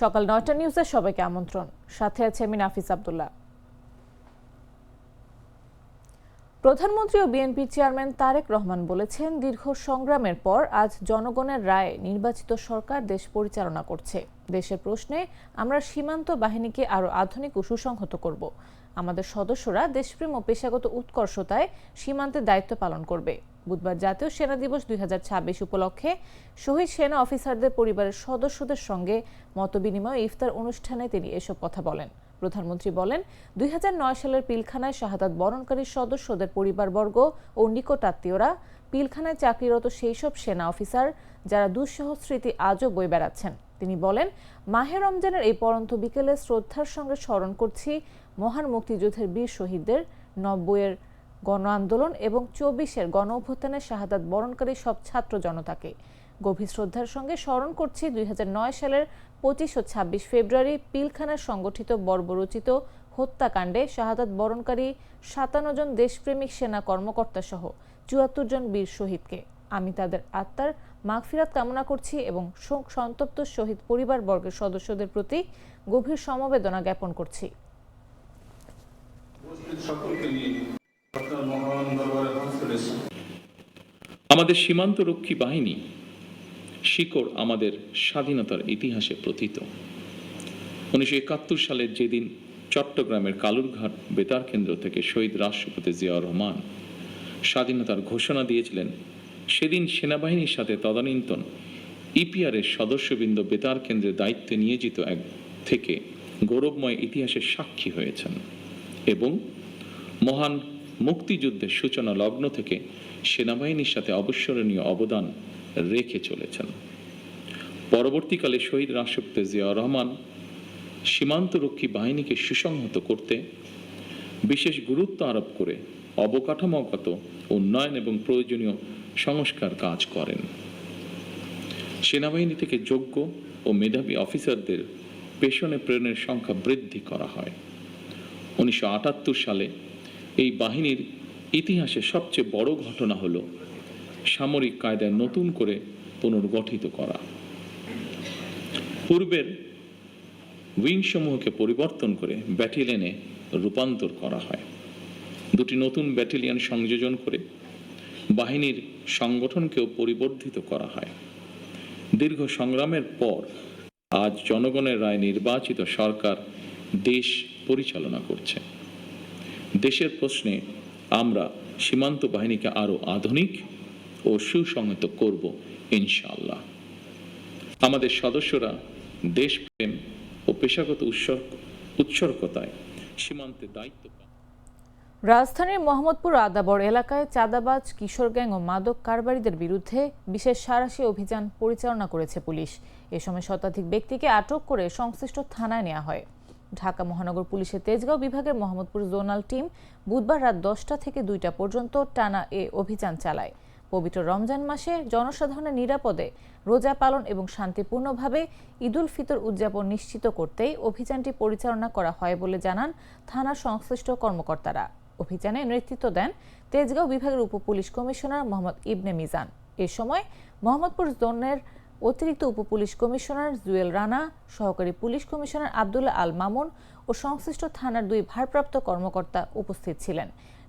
সকাল ৯টা নিউজে সবাইকে আমন্ত্রণ। সাথে আছে আমি নাফিস আব্দুল্লাহ। প্রধানমন্ত্রী ও বিএনপি চেয়ারম্যান তারেক রহমান বলেছেন, দীর্ঘ সংগ্রামের পর আজ জনগণের রায়ে নির্বাচিত সরকার দেশ পরিচালনা করছে। দেশের প্রশ্নে আমরা সীমান্ত বাহিনীকে আরও আধুনিক ও সুসংহত করব। আমাদের সদস্যরা দেশপ্রেম ও পেশাগত উৎকর্ষতায় সীমান্তে দায়িত্ব পালন করবে। বুধবার জাতীয় সেনা দিবস ২০২৬ উপলক্ষে শহীদ সেনা অফিসারদের পরিবারের সদস্যদের সঙ্গে মতবিনিময় ইফতার অনুষ্ঠানে তিনি এসব কথা বলেন। প্রধানমন্ত্রী বলেন, ২০০৯ সালের পিলখানায় শাহাদাত বরণকারী সদস্যদের পরিবারবর্গ ও নিকটাত্মীয়রা, পিলখানায় চাকরিরত সেই সব সেনা অফিসার যারা দুঃসহ স্মৃতি আজও বয়ে বেড়াচ্ছেন। তিনি বলেন, মাহে রমজানের এই পরন্ত বিকেলে শ্রদ্ধার সঙ্গে স্মরণ করছি মহান মুক্তিযুদ্ধের বীর শহীদদের, ৯০-এর গণ আন্দোলন এবং ২৪-এর গণ অভ্যুত্থানের শাহাদাত বরণকারী সব ছাত্র জনতাকে। গভীর শ্রদ্ধার সঙ্গে স্মরণ করছি ২০০৯ সালের ২৫ ও ২৬ ফেব্রুয়ারি পিলখানার সংগঠিত বর্বরচিত হত্যাকাণ্ডে শাহাদাত বরণকারী ৫৭ জন দেশপ্রেমিক সেনা কর্মকর্তা সহ ৭৪ জন বীর শহীদকে। আমি তাদের আত্মার মাগফিরাত কামনা করছি এবং শোক সন্তপ্ত শহীদ পরিবারবর্গের সদস্যদের প্রতি গভীর সমবেদনা জ্ঞাপন করছি। আমাদের সীমান্তরক্ষী বাহিনী শিকড় আমাদের স্বাধীনতার ইতিহাসে প্রথিত। ১৯৭১ সালের যেদিন চট্টগ্রামের কালুরঘাট বেতার কেন্দ্র থেকে শহীদ রাষ্ট্রপতি জিয়াউর রহমান স্বাধীনতার ঘোষণা দিয়েছিলেন, সেদিন সেনাবাহিনীর সাথে তদানীন্তন ইপিআরের সদস্যবৃন্দ বেতার কেন্দ্রের দায়িত্বে নিয়োজিত এক থেকে গৌরবময় ইতিহাসের সাক্ষী হয়েছেন এবং মহান মুক্তিযুদ্ধের সূচনা লগ্ন থেকে সেনাবাহিনীর সাথে অবিস্মরণীয় অবদান রেখে চলেছেন। পরবর্তীকালে শহীদ রাষ্ট্রপতি জিয়াউর রহমান সীমান্তরক্ষী বাহিনীকে সুসংহত করতে বিশেষ গুরুত্ব আরোপ করে অবকাঠামোগত উন্নয়ন এবং প্রয়োজনীয় সংস্কার কাজ করেন। সেনাবাহিনী থেকে যোগ্য ও মেধাবী অফিসারদের পেশনে প্রেরণের সংখ্যা বৃদ্ধি করা হয়। ১৯৭৮ সালে এই বাহিনীর ইতিহাসে সবচেয়ে বড় ঘটনা হল সামরিক কায়দায় নতুন করে পুনর্গঠিত করা। পূর্বের উইংসমূহকে পরিবর্তন করে ব্যাটালিয়নে রূপান্তর করা হয়। দুটি নতুন ব্যাটালিয়ন সংযোজন করে বাহিনীর সংগঠনকেও পরিবর্ধিত করা হয়। দীর্ঘ সংগ্রামের পর আজ জনগণের রায় নির্বাচিত সরকার দেশ পরিচালনা করছে। দেশের প্রশ্নে আমরা সীমান্ত বাহিনীকে আরো আধুনিক ও সুসংহত করব ইনশাআল্লাহ। আমাদের সদস্যরা দেশপ্রেম ও পেশাগত উৎসর্গতায় সীমান্তে দায়িত্ব পালন। রাজধানীর মোহাম্মদপুর আদাবর এলাকায় চাঁদাবাজ, কিশোর গ্যাং ও মাদক কারবারিদের বিরুদ্ধে বিশেষ সাঁড়াশি অভিযান পরিচালনা করেছে পুলিশ। এ সময় শতাধিক ব্যক্তিকে আটক করে সংশ্লিষ্ট থানায় নেওয়া হয়। ঢাকা মহানগর পুলিশের তেজগাঁও বিভাগের মোহাম্মদপুর জোনাল টিম বুধবার রাত ১০টা থেকে ২টা পর্যন্ত টানা এ অভিযান চালায়। পবিত্র রমজান মাসে জনসাধারণের নিরাপদে রোজা পালন এবং শান্তিপূর্ণভাবে ঈদুল ফিতর উদযাপন নিশ্চিত করতেই অভিযানটি পরিচালনা করা হয় বলে জানান থানার সংশ্লিষ্ট কর্মকর্তারা। অভিযানে নেতৃত্ব দেন তেজগাঁও বিভাগের উপপুলিশ কমিশনার মোহাম্মদ ইবনে মিজান। এ সময় মোহাম্মদপুর জোনের অতিরিক্ত উপপুলিশ কমিশনার জুয়েল রানা, সহকারী পুলিশ কমিশনার আব্দুল্লাহ আল মামুন ও সংশ্লিষ্ট থানার ২ ভারপ্রাপ্ত কর্মকর্তা উপস্থিত ছিলেন।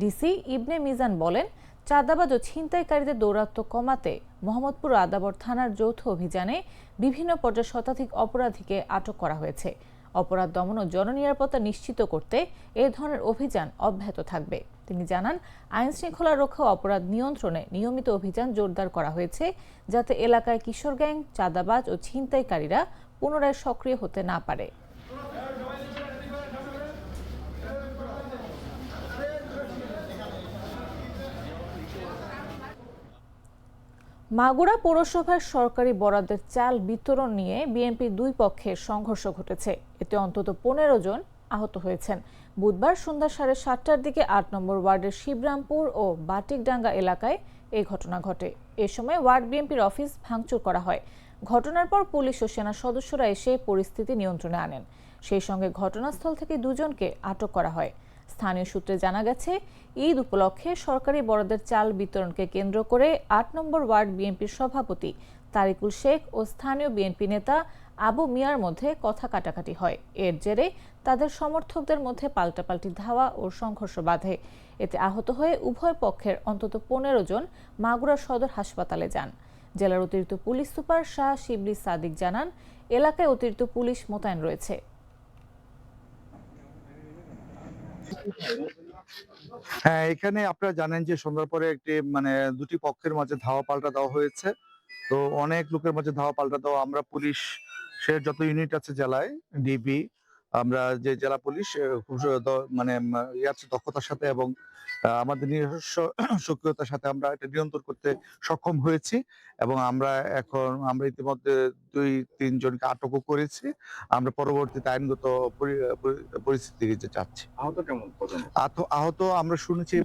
ডিসি ইবনে মিজান বলেন, চাঁদাবাজ ও ছিনতাইকারীদের দৌরাত্ম্য কমাতে মোহাম্মদপুর আদাবর থানার যৌথ অভিযানে বিভিন্ন পর্যায়ে শতাধিক অপরাধীকে আটক করা হয়েছে। অপরাধ দমন ও জননিরাপত্তা নিশ্চিত করতে এ ধরনের অভিযান অব্যাহত থাকবে। তিনি জানান, আইন শৃঙ্খলা রক্ষা ও অপরাধ নিয়ন্ত্রণে নিয়মিত অভিযান জোরদার করা হয়েছে, যাতে এলাকায় কিশোর গ্যাং, চাঁদাবাজ ও ছিনতাইকারীরা পুনরায় সক্রিয় হতে না পারে। মাগুরা পৌরসভার সরকারি বরাদ্দের চাল বিতরণ নিয়ে বিএনপির ২ পক্ষের সংঘর্ষ ঘটেছে। এতে অন্তত ১৫ জন আহত হয়েছেন। বুধবার সন্ধ্যা ৭:৩০টার দিকে ৮ নম্বর ওয়ার্ডের শিবরামপুর ও বাটিকডাঙ্গা এলাকায় এই ঘটনা ঘটে। এ সময় ওয়ার্ড বিএনপির অফিস ভাঙচুর করা হয়। ঘটনার পর পুলিশ ও সেনা সদস্যরা এসে পরিস্থিতি নিয়ন্ত্রণে আনেন। সেই সঙ্গে ঘটনাস্থল থেকে ২ জনকে আটক করা হয়। স্থানীয় সূত্রে জানা গেছে, ঈদ উপলক্ষে সরকারি বরাদ্দের চাল বিতরণকে কেন্দ্র করে ৮ নম্বর ওয়ার্ড বিএনপির সভাপতি তারিকুল শেখ ও স্থানীয় বিএনপি নেতা আবু মিয়ার মধ্যে কথা কাটাকাটি হয়। এর জেরে তাদের সমর্থকদের মধ্যে পাল্টাপাল্টি ধাওয়া ও সংঘর্ষ বাধে। এতে আহত হয়ে উভয় পক্ষের অন্তত ১৫ জন মাগুরা সদর হাসপাতালে যান। জেলার অতিরিক্ত পুলিশ সুপার শাহ শিবলি সাদিক জানান, এলাকায় অতিরিক্ত পুলিশ মোতায়েন রয়েছে। হ্যাঁ, এখানে আপনারা জানেন যে সন্ধ্যার পরে একটি দুটি পক্ষের মাঝে ধাওয়া পাল্টা দেওয়া হয়েছে। তো অনেক লোকের মাঝে ধাওয়া পাল্টা দেওয়া, আমরা পুলিশের যত ইউনিট আছে জেলায়, ডিবি, আমরা যে জেলা পুলিশ খুব দক্ষতার সাথে এবং আমাদের নিজস্ব সক্রিয়তার সাথে আমরা এটা নিয়ন্ত্রণ করতে সক্ষম হয়েছি এবং আমরা ইতিমধ্যে ২-৩ জনকে আটকও করেছি। আমরা পরবর্তীতে আইনগত পরিস্থিতির দিকে যাচ্ছি। আহত কেমন কজন? আহত আমরা শুনেছি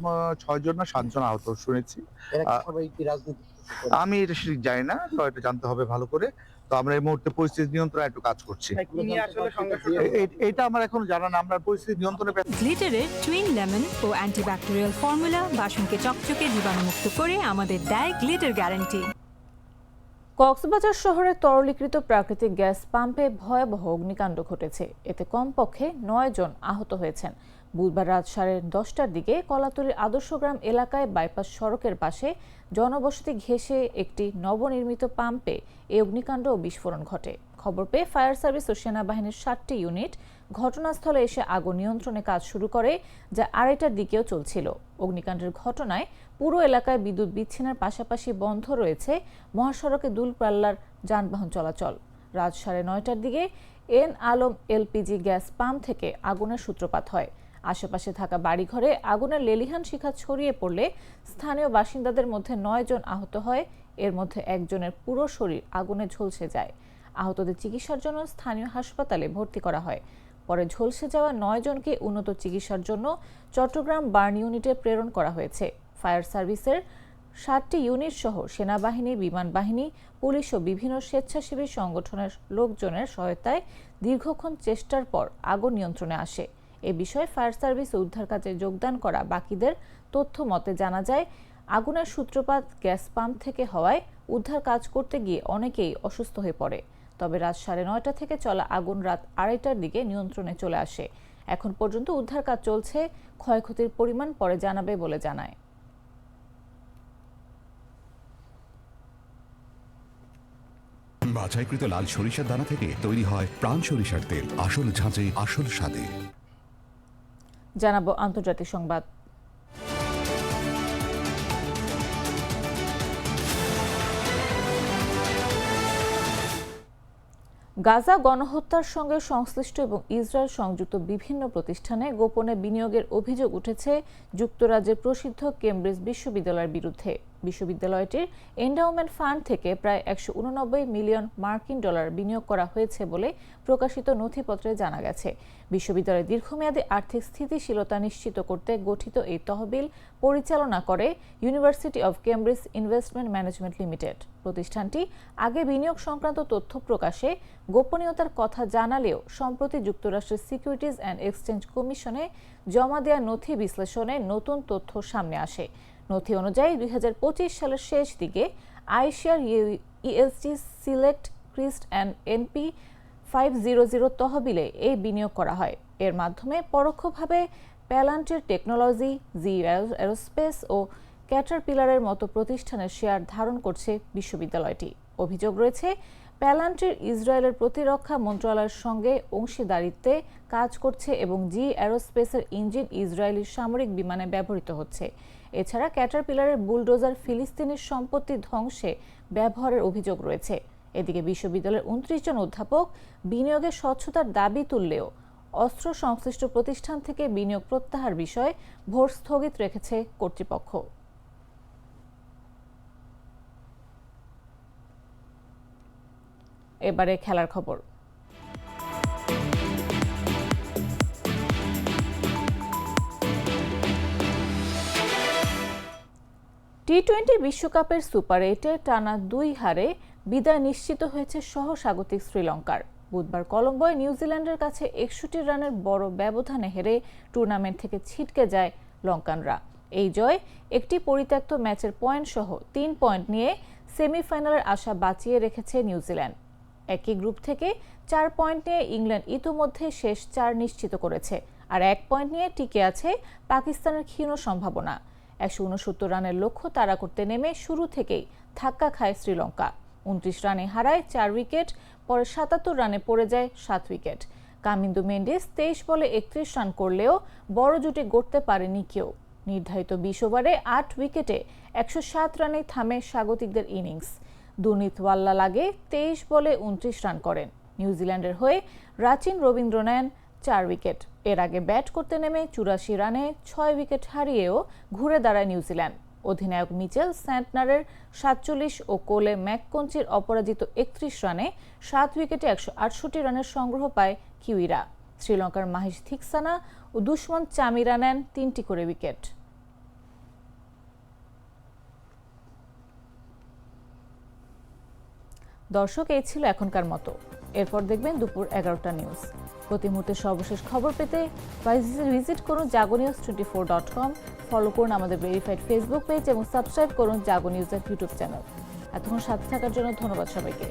৬ জন না ৭ জন আহত শুনেছি। এরা কি সবাই কি রাজনীতি করে? আমি এটা ঠিক জানি না, তো এটা জানতে হবে ভালো করে। তো আমরা এই মুহূর্তে পরিস্থিতি নিয়ন্ত্রণে একটু কাজ করছি। কি নিয়ে আসলে সংঘর্ষ? এটা আমার এখন জানা না, আমরা পরিস্থিতি নিয়ন্ত্রণে গ্লিটারের টুইন লেমন ও অ্যান্টিব্যাকটেরিয়াল ফর্মুলা বাসনকে চকচকে জীবাণুমুক্ত করে আমাদের দেয় গ্লিটার গ্যারান্টি। কক্সবাজার শহরে তরলীকৃত প্রাকৃতিক গ্যাস পাম্পে ভয়াবহ অগ্নিকাণ্ড ঘটেছে। এতে কমপক্ষে ৯ জন আহত হয়েছেন। বুধবার রাত 10:30টার দিকে কলাতলীর আদর্শগ্রাম এলাকায় বাইপাস সড়কের পাশে জনবসতি ঘেঁষে একটি নবনির্মিত পাম্পে এই অগ্নিকাণ্ড ও বিস্ফোরণ ঘটে। খবর পেয়ে ফায়ার সার্ভিস ও সেনাবাহিনীর 7টি ইউনিট ঘটনাস্থলে এসে আগুন নিয়ন্ত্রণে কাজ শুরু করে, যা 2:30টার দিকেও চলছিল। অগ্নিকাণ্ডের ঘটনায় পুরো এলাকায় বিদ্যুৎ বিচ্ছিন্নের পাশাপাশি বন্ধ রয়েছে মহাসড়কে দূরপাল্লার যানবাহন চলাচল। রাত 9:30টার দিকে N Alam LPG gas pump থেকে আগুনের সূত্রপাত হয়। আশেপাশে থাকা বাড়িঘরে আগুনের লেলিহান শিখা ছড়িয়ে পড়লে স্থানীয় বাসিন্দাদের মধ্যে 9 জন আহত হয়। এর মধ্যে একজনের পুরো শরীর আগুনে ঝলসে যায়। আহতদের চিকিৎসার জন্য স্থানীয় হাসপাতালে ভর্তি করা হয়। পরে ঝলসে যাওয়া 9 জনকে উন্নত চিকিৎসার জন্য চট্টগ্রাম বার্ন ইউনিটে প্রেরণ করা হয়েছে। ফায়ার সার্ভিসের 7টি ইউনিট সহ সেনাবাহিনী, বিমান বাহিনী, পুলিশ ও বিভিন্ন স্বেচ্ছাসেবী সংগঠনের লোকজনের সহায়তায় দীর্ঘক্ষণ চেষ্টার পর আগুন নিয়ন্ত্রণে আসে। এ বিষয়ে ফায়ার সার্ভিস ও উদ্ধার কাজে যোগদান করা বাকিদের তথ্য মতে জানা যায়, আগুনের সূত্রপাত গ্যাস পাম্প থেকে হওয়ায় উদ্ধার কাজ করতে গিয়ে অনেকেই অসুস্থ হয়ে পড়ে। তবে রাত 9:30 থেকে চলা আগুন রাত 2:30টার দিকে নিয়ন্ত্রণে চলে আসে। এখন পর্যন্ত উদ্ধার কাজ চলছে। ক্ষয়ক্ষতির পরিমাণ পরে জানাবে বলে জানায়। বাছাইকৃত লাল সরিষার দানা থেকে তৈরি হয় প্রাণ সরিষার তেল, আসল ঝাঁঝে আসল স্বাদে। জানাবো আন্তর্জাতিক সংবাদ। গাজা গণহত্যার সঙ্গে সংশ্লিষ্ট এবং ইসরায়েল সংযুক্ত বিভিন্ন প্রতিষ্ঠানে গোপনে বিনিয়োগের অভিযোগ উঠেছে যুক্তরাজ্যের প্রসিদ্ধ কেমব্রিজ বিশ্ববিদ্যালয়ের বিরুদ্ধে। বিশ্ববিদ্যালয়টির এন্ডাওমেন্ট ফান্ড থেকে প্রায় 189 মিলিয়ন মার্কিন ডলার বিনিয়োগ করা হয়েছে বলে প্রকাশিত নথিপত্রে জানা গেছে। বিশ্ববিদ্যালয়ের দীর্ঘমেয়াদী আর্থিক স্থিতিশীলতা নিশ্চিত করতে গঠিত এই তহবিল পরিচালনা করে university of Cambridge investment management limited. প্রতিষ্ঠানটি আগে বিনিয়োগ সংক্রান্ত তথ্য প্রকাশে গোপনীয়তার কথা জানালেও সম্প্রতি যুক্তরাষ্ট্রের সিকিউরিটিজ অ্যান্ড এক্সচেঞ্জ কমিশনে জমা দেওয়া নথি বিশ্লেষণে নতুন তথ্য সামনে আসে। নথি অনুযায়ী 2025 সালের শেষ দিকে আইশিয়ার ইএসজি সিলেক্ট ক্রিস্ট অ্যান্ড এনপি 500 তহবিলে এই বিনিয়োগ করা হয়। এর মাধ্যমে পরোক্ষভাবে প্যালান্টির টেকনোলজি, জি এরোস্পেস ও ক্যাটারপিলারের মতো প্রতিষ্ঠানের শেয়ার ধারণ করছে বিশ্ববিদ্যালয়টি। অভিযোগ রয়েছে, প্যালান্টির ইসরায়েলের প্রতিরক্ষা মন্ত্রণালয়ের সঙ্গে অংশীদারিত্বে কাজ করছে এবং জি এরোস্পেসের ইঞ্জিন ইসরায়েলি সামরিক বিমানে ব্যবহৃত হচ্ছে। এছাড়া ক্যাটারপিলারের বুলডোজার ফিলিস্তিনের সম্পত্তি ধ্বংসে ব্যবহারের অভিযোগ রয়েছে। এদিকে বিশ্ববিদ্যালয়ের 29 জন অধ্যাপক বিনিয়োগের স্বচ্ছতার দাবি তুললেও অস্ত্র সংশ্লিষ্ট প্রতিষ্ঠান থেকে বিনিয়োগ প্রত্যাহার বিষয়ে ভোট স্থগিত রেখেছে কর্তৃপক্ষ। এবারে খেলার খবর। টি-20 বিশ্বকাপের সুপার 8-এ টানা 2 হারে বিদায় নিশ্চিত হয়েছে সহস্বাগতিক শ্রীলঙ্কার। বুধবার কলম্বোয় নিউজিল্যান্ডের কাছে 61 রানের বড় ব্যবধানে হেরে টুর্নামেন্ট থেকে ছিটকে যায় লঙ্কানরা। এই জয় একটি পরিত্যক্ত ম্যাচের পয়েন্ট সহ 3 পয়েন্ট নিয়ে সেমিফাইনালের আশা বাঁচিয়ে রেখেছে নিউজিল্যান্ড। একই গ্রুপ থেকে 4 পয়েন্ট নিয়ে ইংল্যান্ড ইতোমধ্যে শেষ 4 নিশ্চিত করেছে, আর 1 পয়েন্ট নিয়ে টিকে আছে পাকিস্তানের ক্ষীণ সম্ভাবনা। 169 রানের লক্ষ্য তাড়া করতে নেমে শুরু থেকেই ধাক্কা খায় শ্রীলঙ্কা। 29 রানে হারায় 4 উইকেট, পরে 77 রানে পড়ে যায় 7 উইকেট। কামিন্দু মেন্ডিস 23 বলে 31 রান করলেও বড় জুটি গড়তে পারেনি কেউ। নির্ধারিত 20 ওভারে 8 উইকেটে 107 রানে থামে স্বাগতিকদের ইনিংস। দুর্নীত ওয়াল্লা লাগে 23 বলে 29 রান করেন। নিউজিল্যান্ডের হয়ে রাচিন রবীন্দ্র নেন 4 উইকেট। এর আগে ব্যাট করতে নেমে 84 রানে 6 উইকেট হারিয়েও ঘুরে দাঁড়ায় নিউজিল্যান্ড। অধিনায়ক মিচেল স্যান্টনারের 47 ও কোলে ম্যাককঞ্চির অপরাজিত 31 রানে 7 উইকেটে 168 রানের সংগ্রহ পায় কিউইরা। শ্রীলঙ্কার মাহিশ থিকসানা ও দুশমন চামিরা নেন 3টি করে উইকেট। দর্শক, এই ছিল এখনকার মতো। এরপর দেখবেন দুপুর 11টা নিউজ। প্রতি মুহূর্তে সর্বশেষ খবর পেতে ভিজিট করুন jagonews24.com, ফলো করুন আমাদের ভেরিফাইড ফেসবুক পেজ এবং সাবস্ক্রাইব করুন জাগো নিউজের ইউটিউব চ্যানেল। এতক্ষণ সাথে থাকার জন্য ধন্যবাদ সবাইকে।